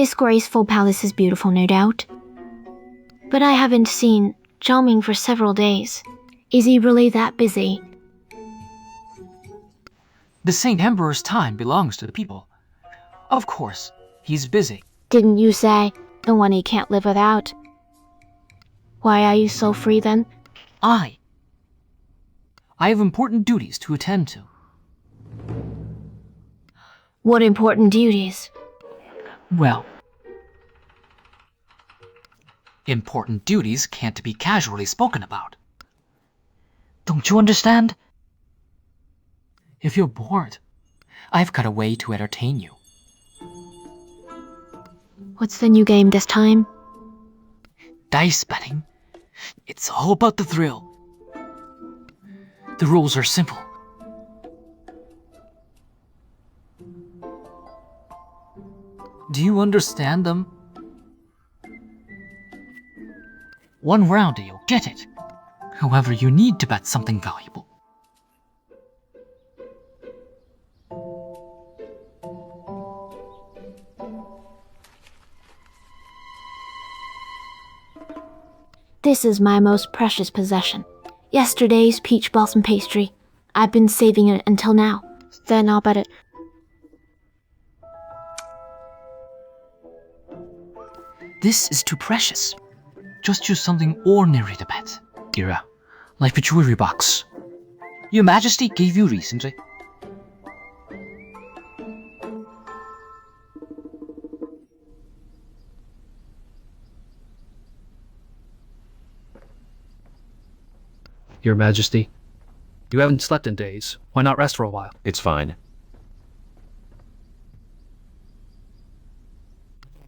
disgraceful palace is beautiful, no doubt. But I haven't seen Zhaoming for several days. Is he really that busy? The Saint Emperor's time belongs to the people. Of course, he's busy. Didn't you say the one he can't live without? Why are you so free then? I have important duties to attend to. What important duties? Well, important duties can't be casually spoken about. Don't you understand? If you're bored, I've got a way to entertain you. What's the new game this time? Dice betting. It's all about the thrill. The rules are simple. Do you understand them? One round and you'll get it. However, you need to bet something valuable. This is my most precious possession. Yesterday's peach blossom pastry. I've been saving it until now. Then I'll bet it. This is too precious. Just choose something ordinary to bet. Ira, like the jewelry box. Your Majesty gave you recently. Your Majesty, you haven't slept in days. Why not rest for a while? It's fine.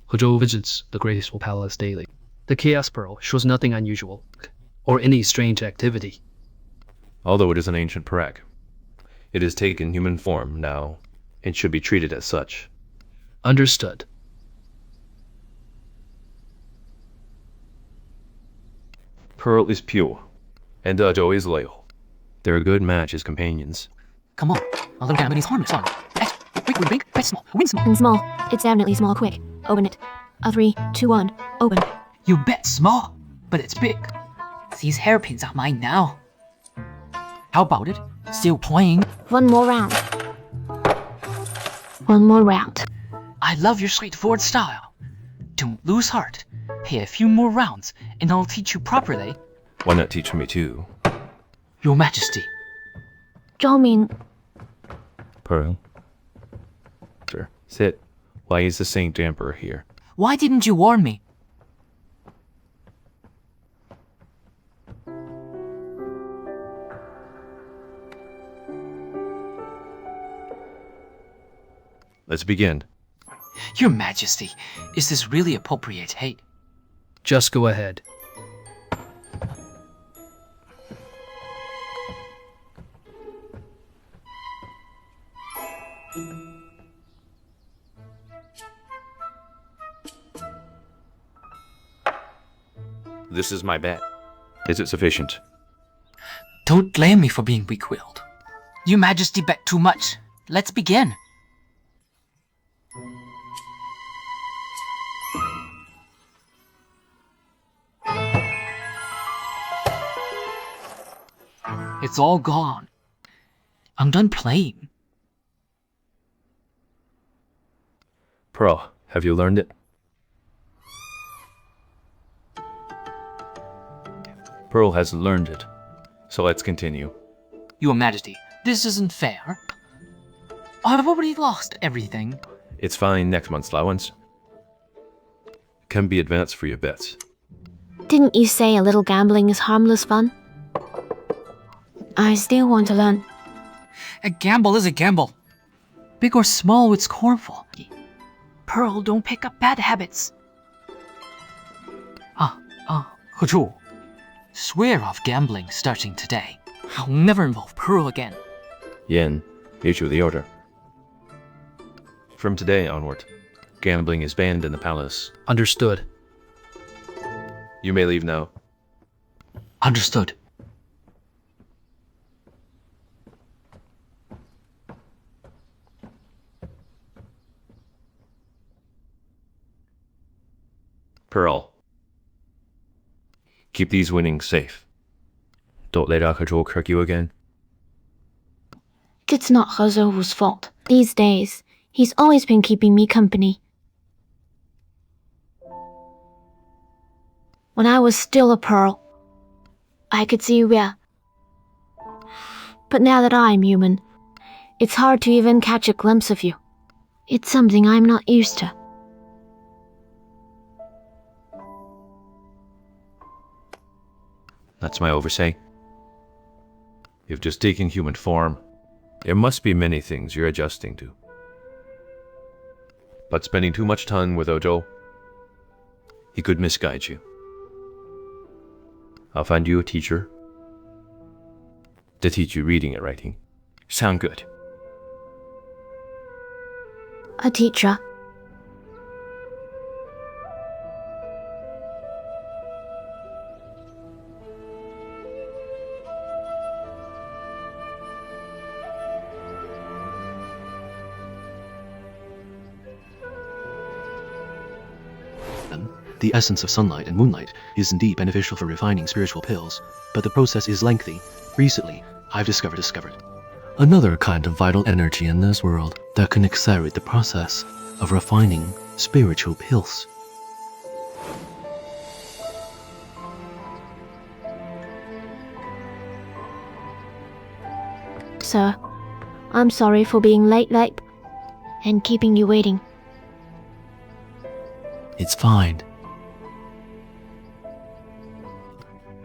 Huzhou visits the graceful palace daily. The Chaos Pearl shows nothing unusual, or any strange activity. Although it is an ancient Perek, it has taken human form now, and should be treated as such. Understood. Pearl is pure, and Zhou is loyal. They're a good match as companions. Come on, a little gambling is harmless, son. Quick, win big, bet small, win small. And small. It's definitely small. Quick. Open it. 3, 2, 1. Open. You bet small, but it's big. These hairpins are mine now. How about it? Still playing? One more round. One more round. I love your straightforward style. Don't lose heart. Pay a few more rounds, and I'll teach you properly. Why not teach me too? Your Majesty. Zhaoming. Pearl? Sir, sit. Why is the Saint Emperor here? Why didn't you warn me? Let's begin. Your Majesty, is this really appropriate hate? Just go ahead. This is my bet. Is it sufficient? Don't blame me for being weak-willed. Your Majesty bet too much. Let's begin. It's all gone. I'm done playing. Pearl, have you learned it? Pearl has learned it. So let's continue. Your Majesty, this isn't fair. I've already lost everything. It's fine next month's allowance. Can be advanced for your bets. Didn't you say a little gambling is harmless fun? I still want to learn. A gamble is a gamble. Big or small, it's harmful. Pearl, don't pick up bad habits. Huzhou. Swear off gambling starting today. I'll never involve Pearl again. Yin, issue the order. From today onward, gambling is banned in the palace. Understood. You may leave now. Understood. Pearl. Keep these winnings safe. Don't let out of control kirk you again. It's not Hezu's fault. These days, he's always been keeping me company. When I was still a pearl, I could see where. But now that I'm human, it's hard to even catch a glimpse of you. It's something I'm not used to. That's my oversight. You've just taken human form. There must be many things you're adjusting to. But spending too much time with Ojo, he could misguide you. I'll find you a teacher to teach you reading and writing. Sound good? A teacher. The essence of sunlight and moonlight is indeed beneficial for refining spiritual pills, but the process is lengthy. Recently, I've discovered another kind of vital energy in this world that can accelerate the process of refining spiritual pills. Sir, I'm sorry for being late and keeping you waiting. It's fine.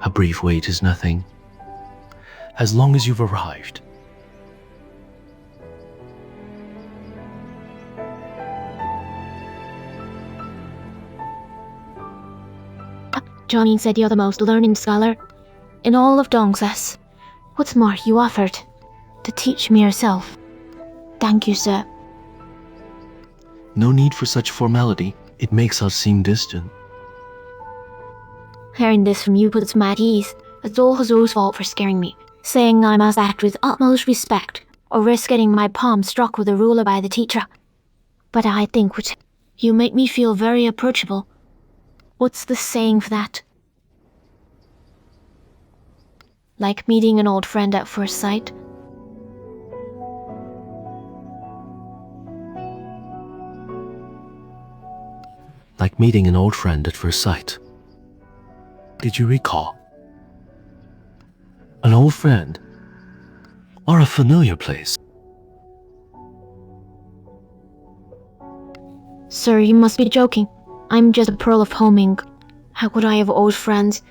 A brief wait is nothing, as long as you've arrived. Zhaoming said you're the most learned scholar in all of Dongzes. What's more, you offered to teach me yourself. Thank you, sir. No need for such formality. It makes us seem distant. Hearing this from you puts me at ease. It's all Hezu's fault for scaring me, saying I must act with utmost respect, or risk getting my palm struck with a ruler by the teacher. But I think you make me feel very approachable. What's the saying for that? Like meeting an old friend at first sight? Like meeting an old friend at first sight. Did you recall? An old friend? Or a familiar place? Sir, you must be joking. I'm just a pearl of homing. How could I have old friends?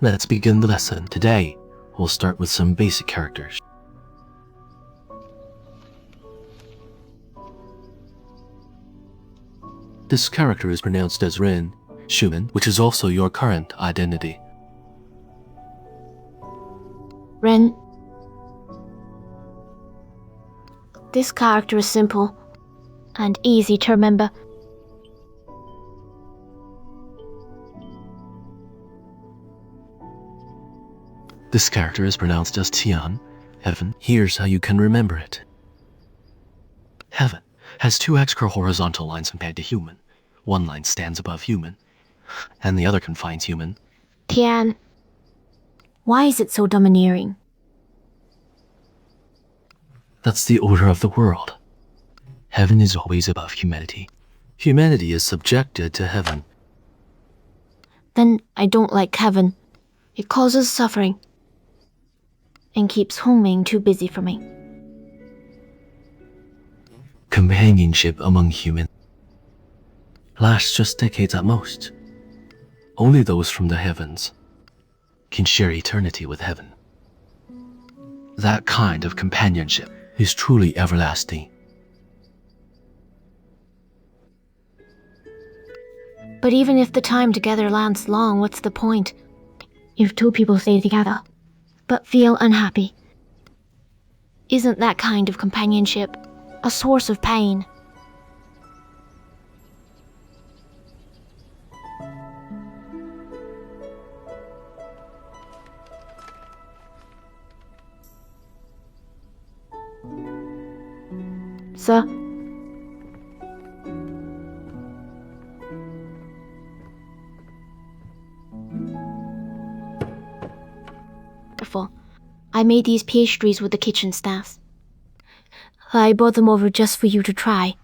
Let's begin the lesson. Today, we'll start with some basic characters. This character is pronounced as Ren, Xuechen, which is also your current identity. Ren. This character is simple and easy to remember. This character is pronounced as Tian, heaven. Here's how you can remember it. Heaven has two extra horizontal lines compared to human. One line stands above human, and the other confines human. Tian. Why is it so domineering? That's the order of the world. Heaven is always above humanity. Humanity is subjected to heaven. Then I don't like heaven. It causes suffering and keeps homing too busy for me. Companionship among humans lasts just decades at most. Only those from the heavens can share eternity with heaven. That kind of companionship is truly everlasting. But even if the time together lasts long, what's the point? If two people stay together, but feel unhappy, isn't that kind of companionship a source of pain? Sir? I made these pastries with the kitchen staff. I brought them over just for you to try.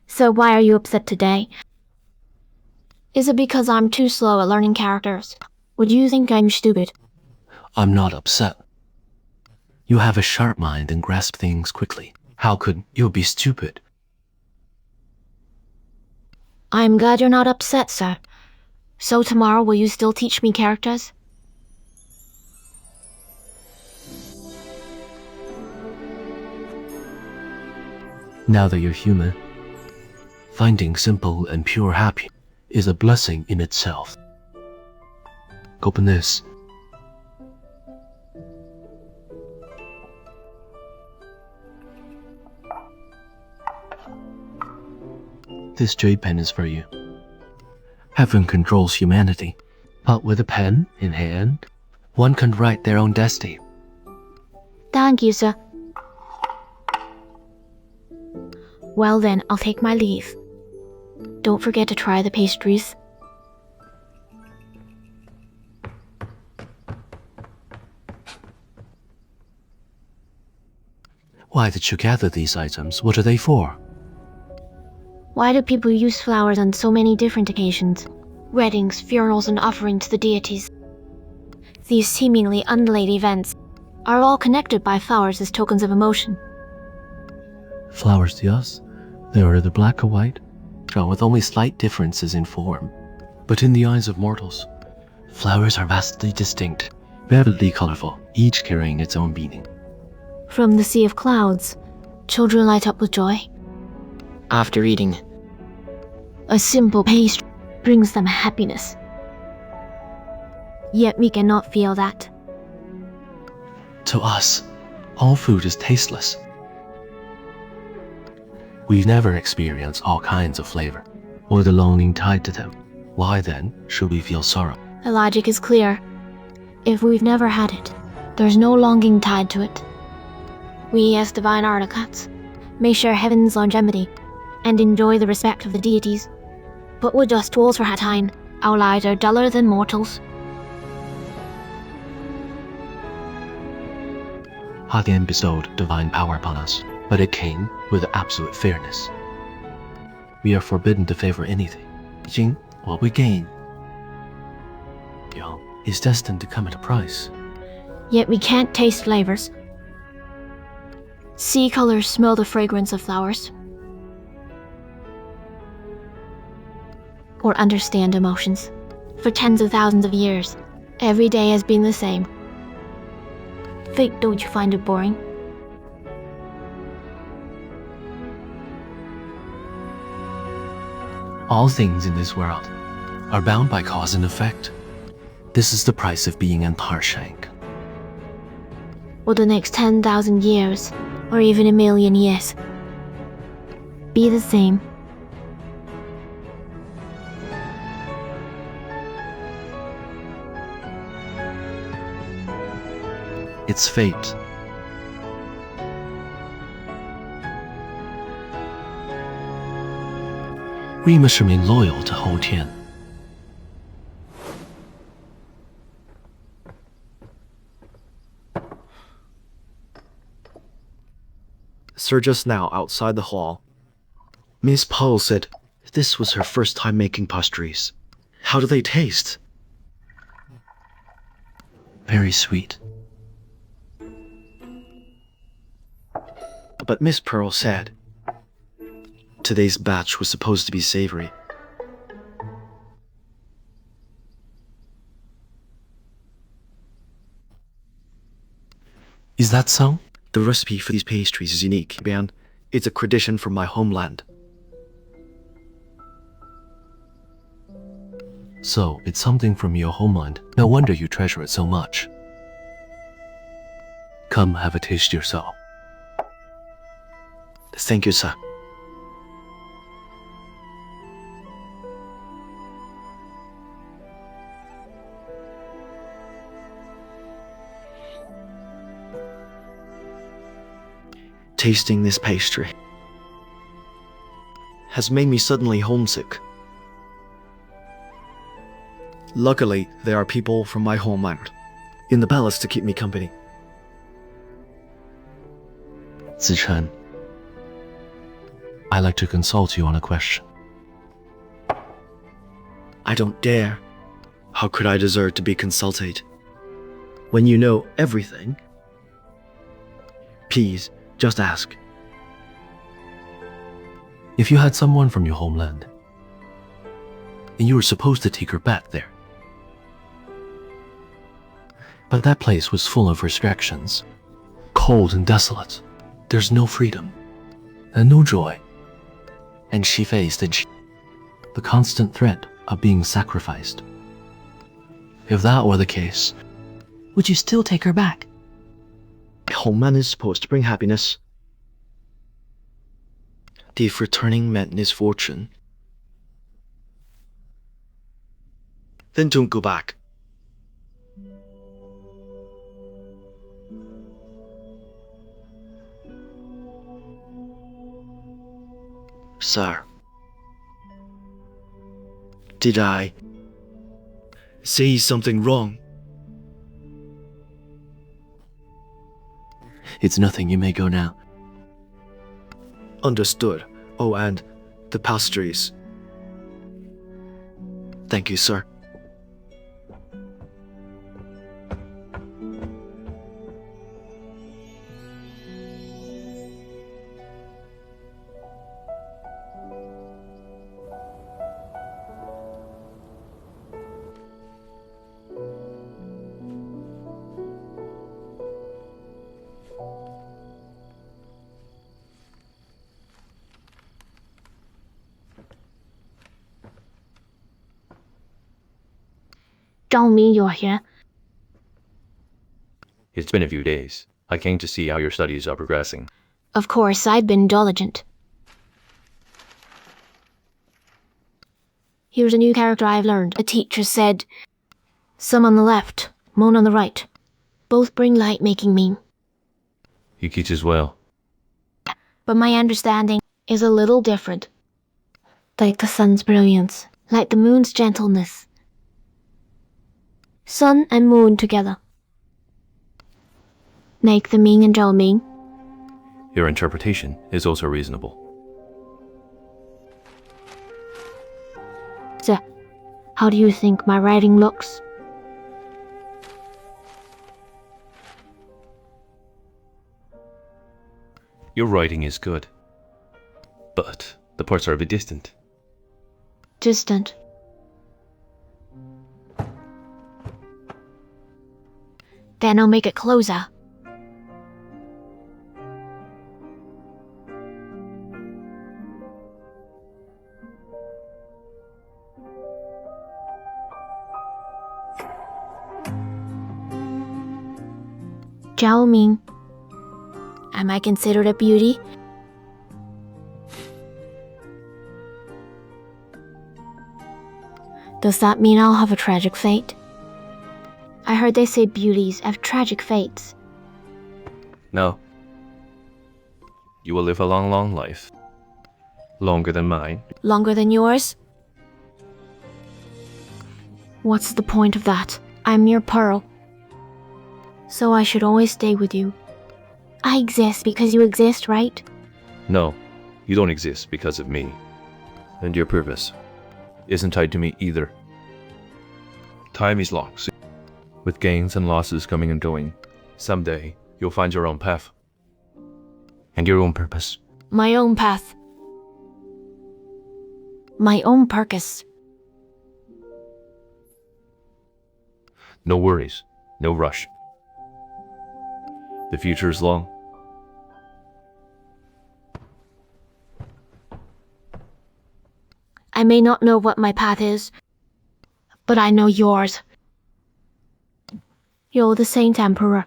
So why are you upset today? Is it because I'm too slow at learning characters? Would you think I'm stupid? I'm not upset. You have a sharp mind and grasp things quickly. How could you be stupid? I'm glad you're not upset, sir. So tomorrow will you still teach me characters? Now that you're human, finding simple and pure happiness is a blessing in itself. Open this. This jade pen is for you. Heaven controls humanity, but with a pen in hand, one can write their own destiny. Thank you, sir. Well then, I'll take my leave. Don't forget to try the pastries. Why did you gather these items? What are they for? Why do people use flowers on so many different occasions? Weddings, funerals, and offering to the deities. These seemingly unrelated events are all connected by flowers as tokens of emotion. Flowers to us, they are either black or white, drawn with only slight differences in form. But in the eyes of mortals, flowers are vastly distinct, vividly colorful, each carrying its own meaning. From the sea of clouds, children light up with joy. After eating, a simple pastry brings them happiness. Yet we cannot feel that. To us, all food is tasteless. We've never experienced all kinds of flavor, or the longing tied to them. Why then should we feel sorrow? The logic is clear. If we've never had it, there's no longing tied to it. We as divine aristocrats may share heaven's longevity and enjoy the respect of the deities, but we're just tools for Hatain. Our lives are duller than mortals. Hatain bestowed divine power upon us, but it came with absolute fairness. We are forbidden to favor anything. Jing, what we gain, Yang, is destined to come at a price. Yet we can't taste flavors. See colors, smell the fragrance of flowers. Or understand emotions. For tens of thousands of years, every day has been the same. Fate, don't you find it boring? All things in this world are bound by cause and effect. This is the price of being an Harshank. Will the next 10,000 years, or even a million years, be the same? It's fate. We must remain loyal to Hou Tian. Sir, just now, outside the hall, Miss Poe said this was her first time making pastries. How do they taste? Very sweet. But Miss Pearl said today's batch was supposed to be savory. Is that so? The recipe for these pastries is unique, Bian. It's a tradition from my homeland. So, it's something from your homeland. No wonder you treasure it so much. Come have a taste yourself. Thank you, sir. Tasting this pastry has made me suddenly homesick. Luckily, there are people from my homeland in the palace to keep me company. Zichen, I'd like to consult you on a question. I don't dare. How could I deserve to be consulted? When you know everything? Please, just ask. If you had someone from your homeland, and you were supposed to take her back there, but that place was full of restrictions, cold and desolate, there's no freedom, and no joy, and she faced the constant threat of being sacrificed. If that were the case, would you still take her back? Homeland is supposed to bring happiness. If returning meant misfortune, then don't go back. Sir, did I say something wrong? It's nothing, you may go now. Understood. Oh, and the pastries. Thank you, sir. Zhaoming, you're here. It's been a few days. I came to see how your studies are progressing. Of course, I've been diligent. Here's a new character I've learned. A teacher said, some on the left, Moon on the right. Both bring light, making mean. He teaches well. But my understanding is a little different. Like the sun's brilliance, like the moon's gentleness. Sun and moon together. Make the Ming and Zhaoming. Your interpretation is also reasonable. So, how do you think my writing looks? Your writing is good. But the parts are a bit distant. Distant. Then I'll make it closer. Zhaoming. Am I considered a beauty? Does that mean I'll have a tragic fate? I heard they say beauties have tragic fates. No. You will live a long, long life. Longer than mine. Longer than yours? What's the point of that? I'm your pearl. So I should always stay with you. I exist because you exist, right? No, you don't exist because of me. And your purpose isn't tied to me either. Time is long, with gains and losses coming and going. Someday, you'll find your own path. And your own purpose. My own path. My own purpose. No worries, no rush. The future is long. I may not know what my path is, but I know yours. You're the Saint Emperor,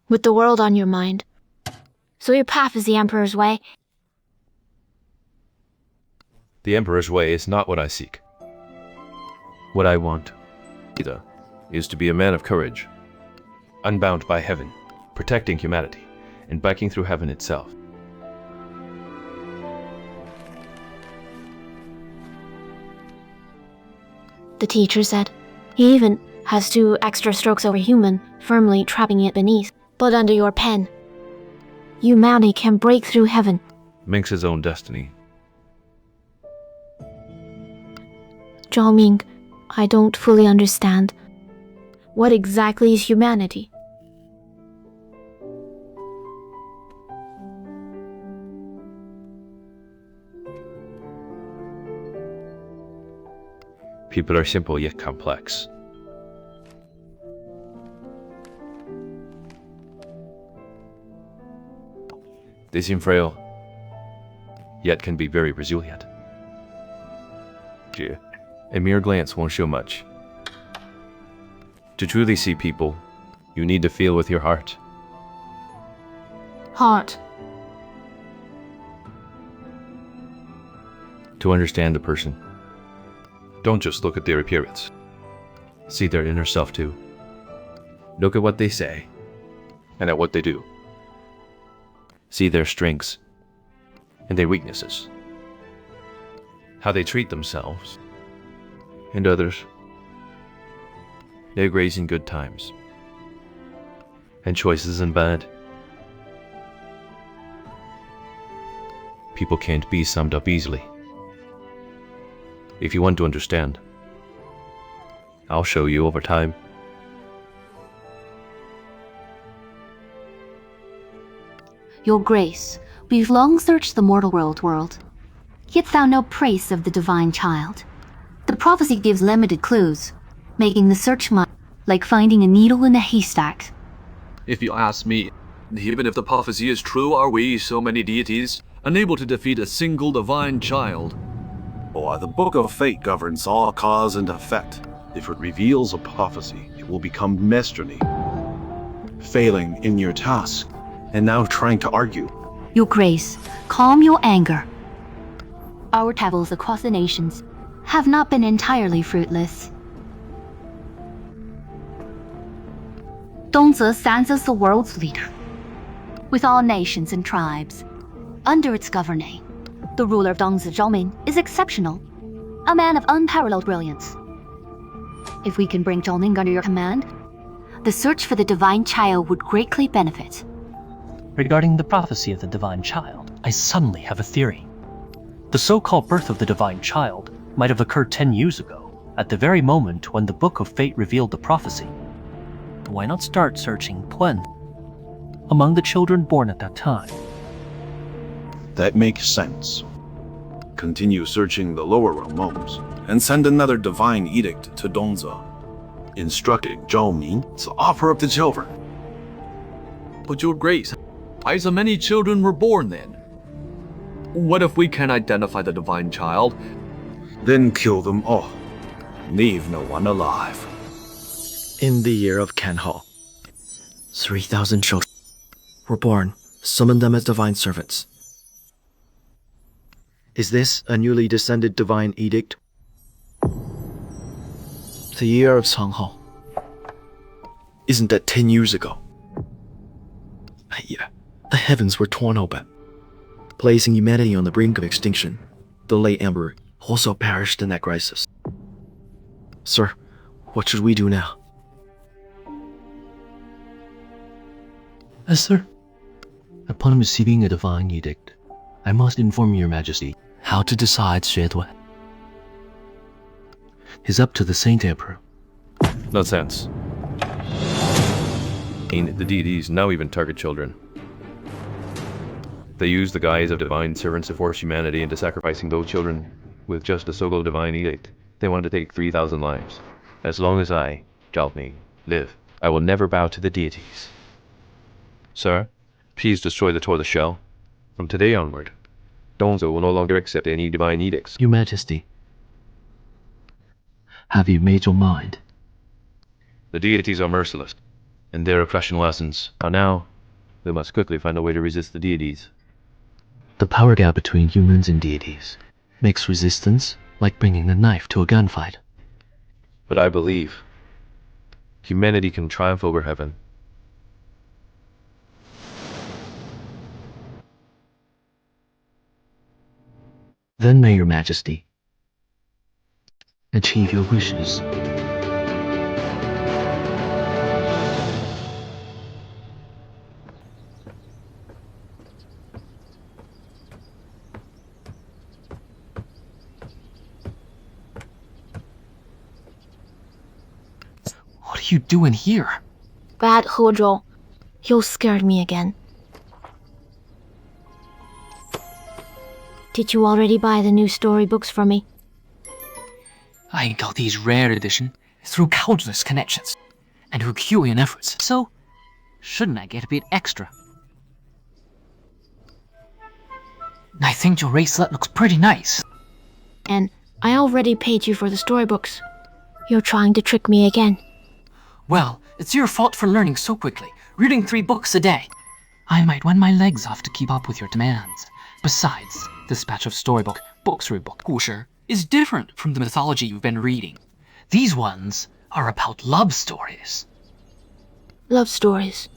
with the world on your mind. So your path is the Emperor's way. The Emperor's way is not what I seek. What I want, either, is to be a man of courage, unbound by heaven, protecting humanity, and biking through heaven itself. The teacher said. He even has 2 extra strokes over human, firmly trapping it beneath. But under your pen, humanity can break through heaven. Makes his own destiny. Zhaoming, I don't fully understand. What exactly is humanity? People are simple yet complex. They seem frail, yet can be very resilient. A mere glance won't show much. To truly see people, you need to feel with your heart. Heart. To understand a person, don't just look at their appearance. See their inner self too. Look at what they say, and at what they do. See their strengths and their weaknesses. How they treat themselves and others. Their grace in good times and choices in bad. People can't be summed up easily. If you want to understand, I'll show you over time. Your Grace, we've long searched the mortal world, yet found no trace of the divine child. The prophecy gives limited clues, making the search like finding a needle in a haystack. If you ask me, even if the prophecy is true, are we, so many deities, unable to defeat a single divine child? Why, the Book of Fate governs all cause and effect. If it reveals a prophecy, it will become destiny. Failing in your task, and now trying to argue. Your Grace, calm your anger. Our travels across the nations have not been entirely fruitless. Dongzi stands as the world's leader, with all nations and tribes. Under its governing, the ruler of Dongzi, Zhaoming, is exceptional, a man of unparalleled brilliance. If we can bring Zhaoming under your command, the search for the divine child would greatly benefit. Regarding the prophecy of the divine child, I suddenly have a theory. The so-called birth of the divine child might have occurred 10 years ago, at the very moment when the Book of Fate revealed the prophecy. Why not start searching Puen among the children born at that time? That makes sense. Continue searching the lower realms, and send another divine edict to Dongzi, instructing Zhaoming to offer up the children. But Your Grace, why so many children were born then? What if we can identify the divine child? Then kill them all. Leave no one alive. In the year of Kanhao, 3,000 children were born. Summon them as divine servants. Is this a newly descended divine edict? The year of Changhao. Isn't that 10 years ago? Yeah, the heavens were torn open, placing humanity on the brink of extinction. The late emperor also perished in that crisis. Sir, what should we do now? Sir, upon receiving a divine edict, I must inform your majesty how to decide Xie Xuechen. It's up to the Saint Emperor. Nonsense. The deities now even target children. They use the guise of divine servants to force humanity into sacrificing those children with just a so-called divine edict. They want to take 3,000 lives. As long as I, Zhaoming, live, I will never bow to the deities. Sir, please destroy the tortoise shell. From today onward, Dongzi will no longer accept any divine edicts. Your Majesty, have you made your mind? The deities are merciless, and their oppression lessens. Now, we must quickly find a way to resist the deities. The power gap between humans and deities makes resistance like bringing a knife to a gunfight. But I believe humanity can triumph over heaven. Then may your Majesty achieve your wishes. you doing here? Bad Hezhou. You scared me again. Did you already buy the new storybooks for me? I got these rare edition through countless connections and Herculean efforts, so shouldn't I get a bit extra? I think your bracelet looks pretty nice. And I already paid you for the storybooks. You're trying to trick me again. Well, it's your fault for learning so quickly, reading 3 books a day. I might run my legs off to keep up with your demands. Besides, this batch of storybook, book through book, 故事, is different from the mythology you've been reading. These ones are about love stories. Love stories.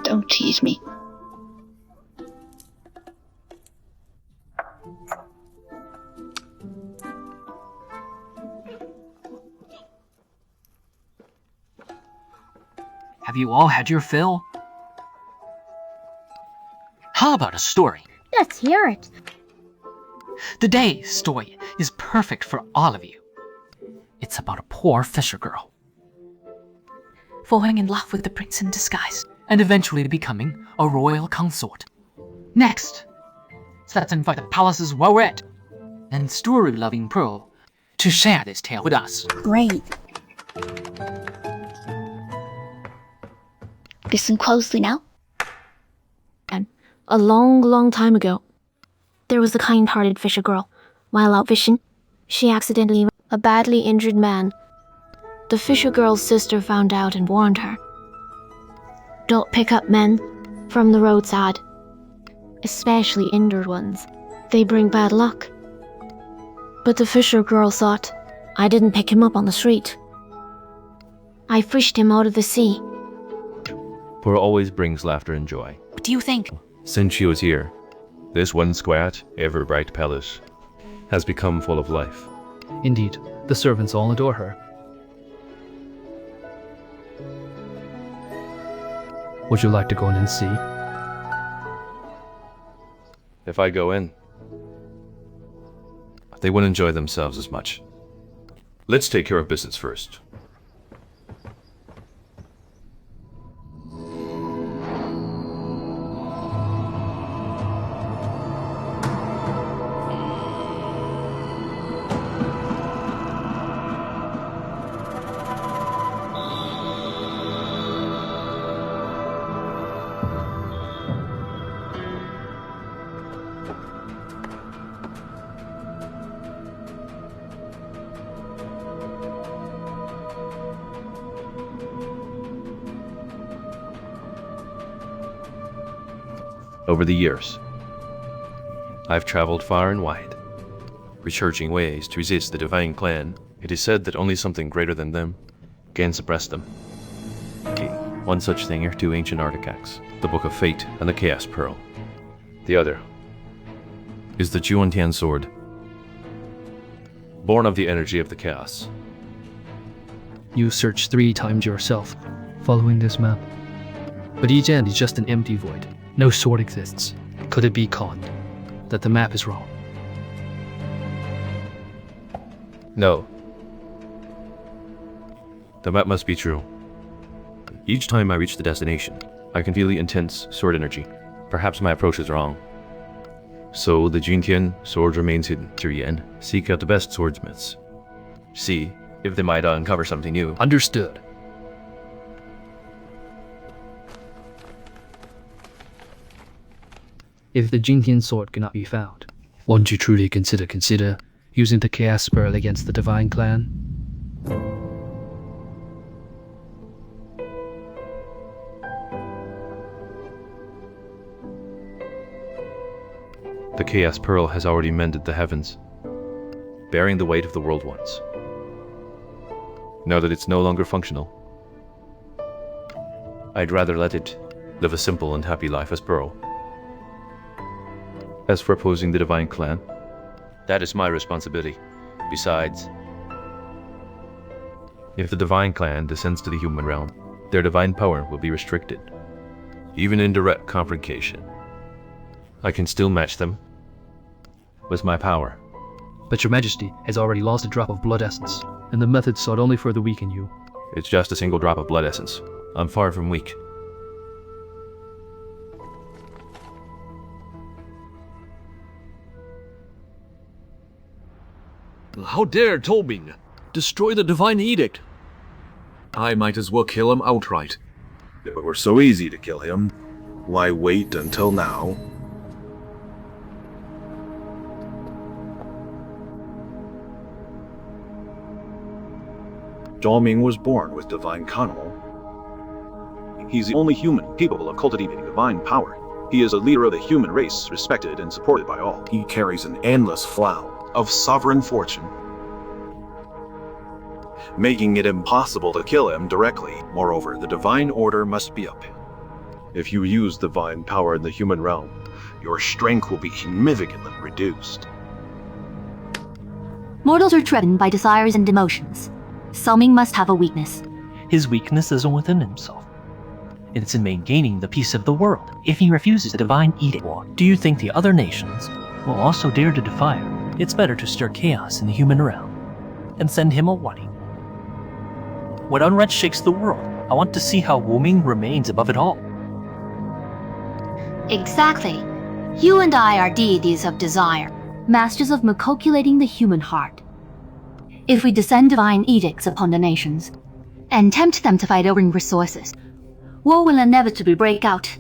Don't tease me. Have you all had your fill? How about a story? Let's hear it. Today's story is perfect for all of you. It's about a poor fisher girl falling in love with the prince in disguise and eventually becoming a royal consort. Next, let's invite the palace's well-read and story-loving Pearl to share this tale with us. Great. Listen closely now. And a long, long time ago, there was a kind-hearted fisher girl. While out fishing, she accidentally met a badly injured man. The fisher girl's sister found out and warned her. Don't pick up men from the roadside, especially injured ones. They bring bad luck. But the fisher girl thought, I didn't pick him up on the street. I fished him out of the sea. Pearl always brings laughter and joy. What do you think? Since she was here, this once quiet, ever-bright palace has become full of life. Indeed, the servants all adore her. Would you like to go in and see? If I go in, they won't enjoy themselves as much. Let's take care of business first. Over the years, I've traveled far and wide, researching ways to resist the divine clan. It is said that only something greater than them can suppress them. Okay, one such thing are 2 ancient artifacts, the Book of Fate and the Chaos Pearl. The other is the Zhuantian sword, born of the energy of the chaos. You searched 3 times yourself, following this map. But each end is just an empty void. No sword exists. Could it be caught that the map is wrong? No. The map must be true. Each time I reach the destination, I can feel the intense sword energy. Perhaps my approach is wrong. So the Juntian sword remains hidden. Zhaoyan, seek out the best swordsmiths. See if they might uncover something new. Understood. If the Jintian sword cannot be found, won't you truly consider using the Chaos Pearl against the Divine Clan? The Chaos Pearl has already mended the heavens, bearing the weight of the world once. Now that it's no longer functional, I'd rather let it live a simple and happy life as Pearl. As for opposing the Divine Clan, that is my responsibility. Besides, if the Divine Clan descends to the human realm, their divine power will be restricted. Even in direct confrontation, I can still match them with my power. But your Majesty has already lost a drop of blood essence. and the method sought only further weaken you. It's just a single drop of blood essence. I'm far from weak. How dare Zhaoming destroy the divine edict? I might as well kill him outright. If it were so easy to kill him, why wait until now? Zhaoming was born with divine kanal. He's the only human capable of cultivating divine power. He is a leader of the human race, respected and supported by all. He carries an endless flow of sovereign fortune, making it impossible to kill him directly. Moreover, the divine order must be upheld. If you use divine power in the human realm, your strength will be significantly reduced. Mortals are driven by desires and emotions. Zhaoming must have a weakness. His weakness isn't within himself. It's in maintaining the peace of the world. If he refuses the divine edict, do you think the other nations will also dare to defy her? It's better to stir chaos in the human realm and send him a warning. When unrest shakes the world, I want to see how Zhaoming remains above it all. Exactly. You and I are deities of desire, masters of calculating the human heart. If we descend divine edicts upon the nations and tempt them to fight over resources, war will inevitably break out.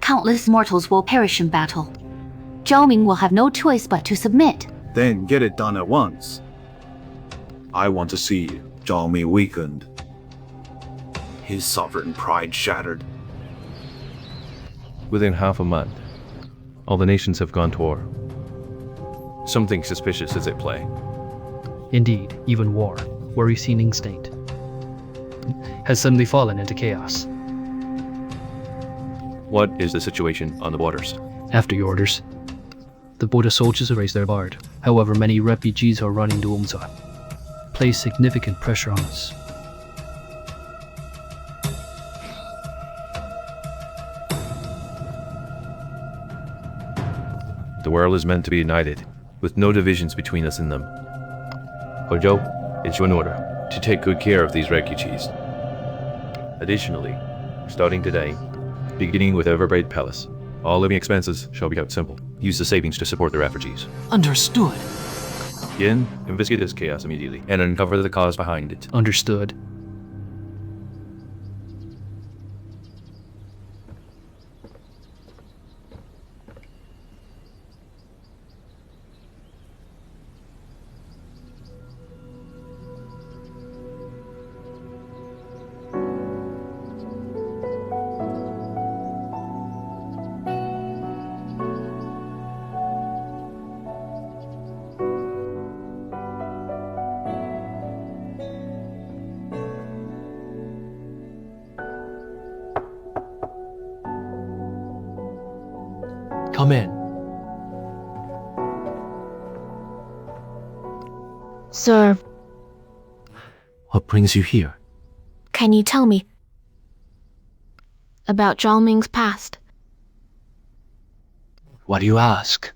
Countless mortals will perish in battle. Zhaoming will have no choice but to submit. Then get it done at once. I want to see Zhaoming weakened, his sovereign pride shattered. Within half a month, all the nations have gone to war. Something suspicious is at play. Indeed, even war, worry-seen instinct, has suddenly fallen into chaos. What is the situation on the borders? After your orders, the border soldiers have raised their guard. However, many refugees are running to Umza, place significant pressure on us. The world is meant to be united, with no divisions between us and them. Hojo, it's your order to take good care of these refugees. Additionally, starting today, beginning with Everbraid Palace, all living expenses shall be kept simple. Use the savings to support the refugees. Understood. Yin, investigate this chaos immediately and uncover the cause behind it. Understood. Come in. Sir, What brings you here? can you tell me about Zhaoming's past? Why do you ask?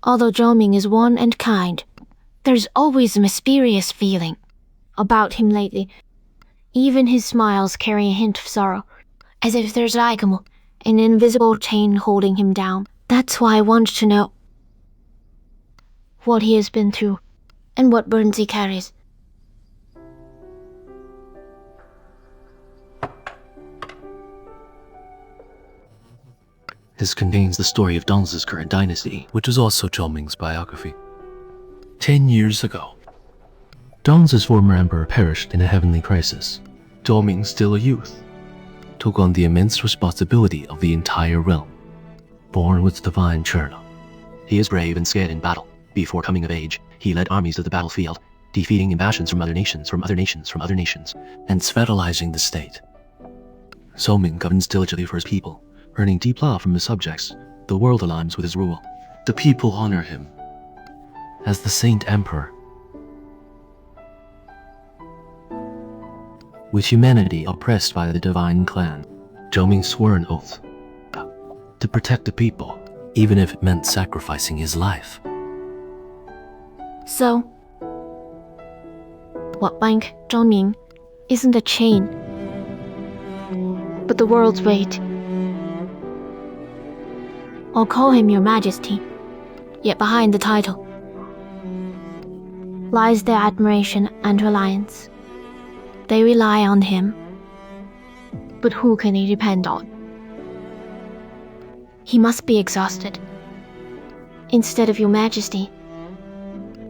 Although Zhaoming is one and kind, there's always a mysterious feeling about him lately. Even his smiles carry a hint of sorrow, as if there's like an invisible chain holding him down. That's why I wanted to know what he has been through and what burdens he carries. This contains the story of Dongzi's current dynasty, which is also Zhaoming's biography. 10 years ago, Dongzi's former emperor perished in a heavenly crisis. Zhaoming, still a youth, took on the immense responsibility of the entire realm. Born with divine churna, he is brave and scared in battle. Before coming of age, he led armies to the battlefield, defeating invasions from other nations, and sphetralizing the state. Zhaoming governs diligently for his people, earning deep love from his subjects. The world aligns with his rule. The people honor him as the Saint Emperor. With humanity oppressed by the divine clan, Zhaoming swore an oath to protect the people, even if it meant sacrificing his life. So, What bank, Zhaoming, isn't a chain, but the world's weight. I'll call him Your Majesty, yet behind the title lies their admiration and reliance. They rely on him, but who can they depend on? He must be exhausted. Instead of Your Majesty,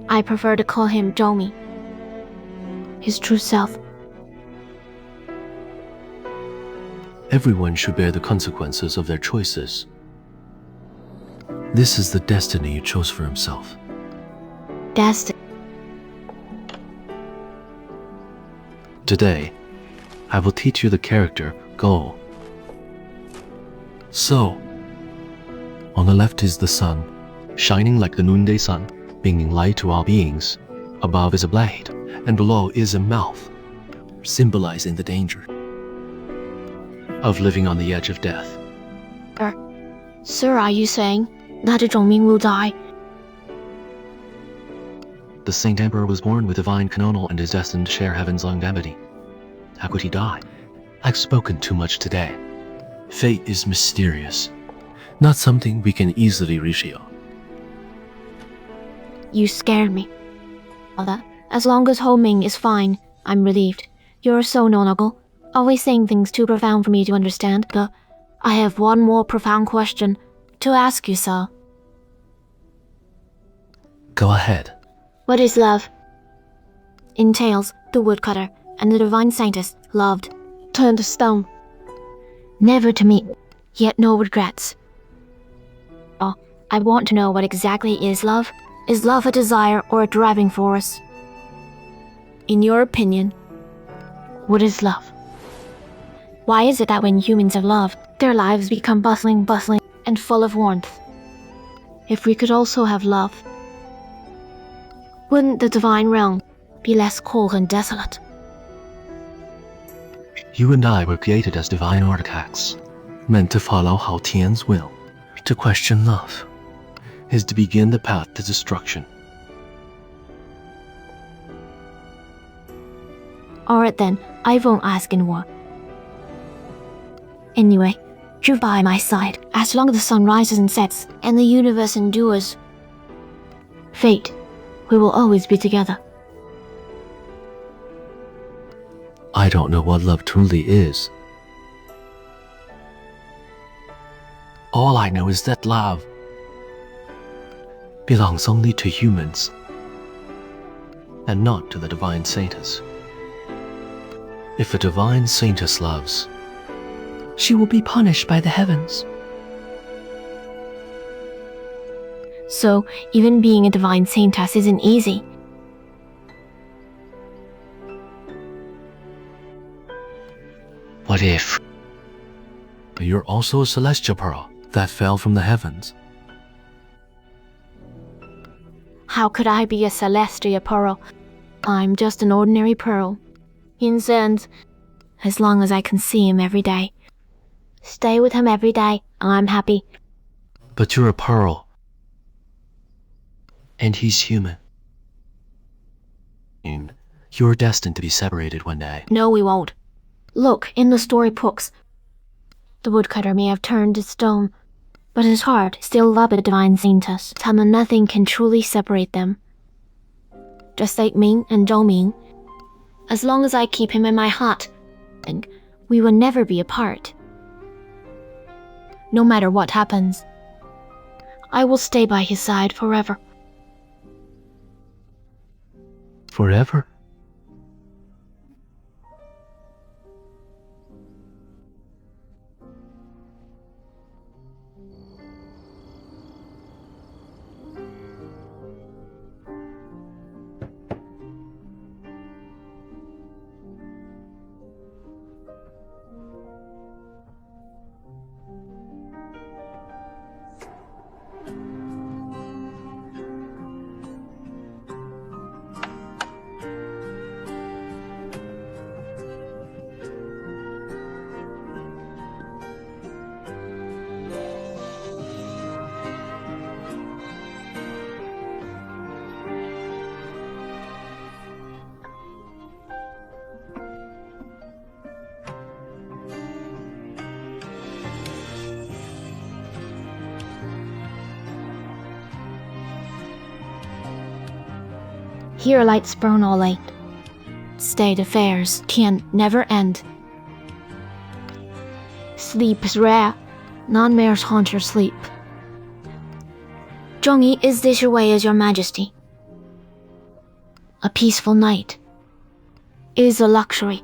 I prefer to call him Zhaoming, his true self. Everyone should bear the consequences of their choices. This is the destiny he chose for himself. Destiny. Today, I will teach you the character Go. So, on the left is the sun, shining like the noonday sun, bringing light to all beings. Above is a blade, and below is a mouth, symbolizing the danger of living on the edge of death. Sir, are you saying that Zhaoming will die? The Saint Emperor was born with divine canonal and is destined to share heaven's longevity. How could he die? I've spoken too much today. Fate is mysterious, not something we can easily reveal. You scared me. Mother, as long as Zhaoming is fine, I'm relieved. You're so knowledgeable, always saying things too profound for me to understand, but I have one more profound question to ask you, sir. Go ahead. What is love? In Tales, the woodcutter and the divine scientist loved, turned to stone, never to meet, yet no regrets. Oh, I want to know what exactly is love. Is love a desire or a driving force? In your opinion, what is love? Why is it that when humans have love, their lives become bustling, and full of warmth? If we could also have love, wouldn't the divine realm be less cold and desolate? You and I were created as divine artifacts, meant to follow Hao Tian's will. To question love is to begin the path to destruction. Alright then, I won't ask anymore. Anyway, you're by my side as long as the sun rises and sets and the universe endures. Fate, we will always be together. I don't know what love truly is. All I know is that love belongs only to humans and not to the divine saintess. If a divine saintess loves, she will be punished by the heavens. So, even being a divine saintess isn't easy. What if you're also a celestial pearl that fell from the heavens? How could I be a celestial pearl? I'm just an ordinary pearl. In sense, as long as I can see him every day. Stay with him every day, I'm happy. But you're a pearl. And he's human. You're destined to be separated one day. No, we won't. Look, in the storybooks, the woodcutter may have turned to stone, but his heart still loved the divine saintess. Tell me nothing can truly separate them. Just like Ming and Zhaoming, as long as I keep him in my heart, and we will never be apart. No matter what happens, I will stay by his side forever. Forever? Here lights burn all night. State affairs can never end. Sleep is rare. Nightmares haunt your sleep. Zhongyi, is this your way as your majesty? A peaceful night is a luxury.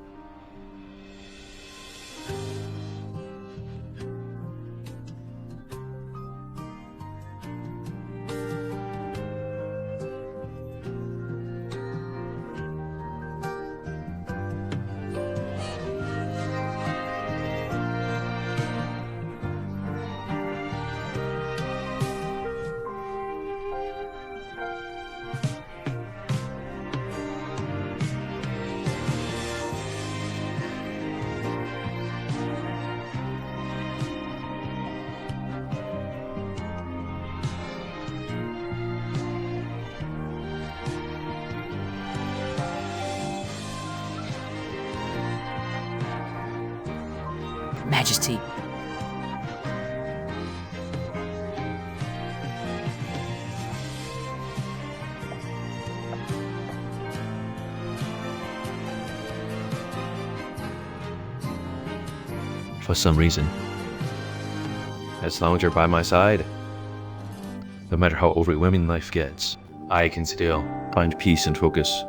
Majesty. For some reason, as long as you're by my side, no matter how overwhelming life gets, I can still find peace and focus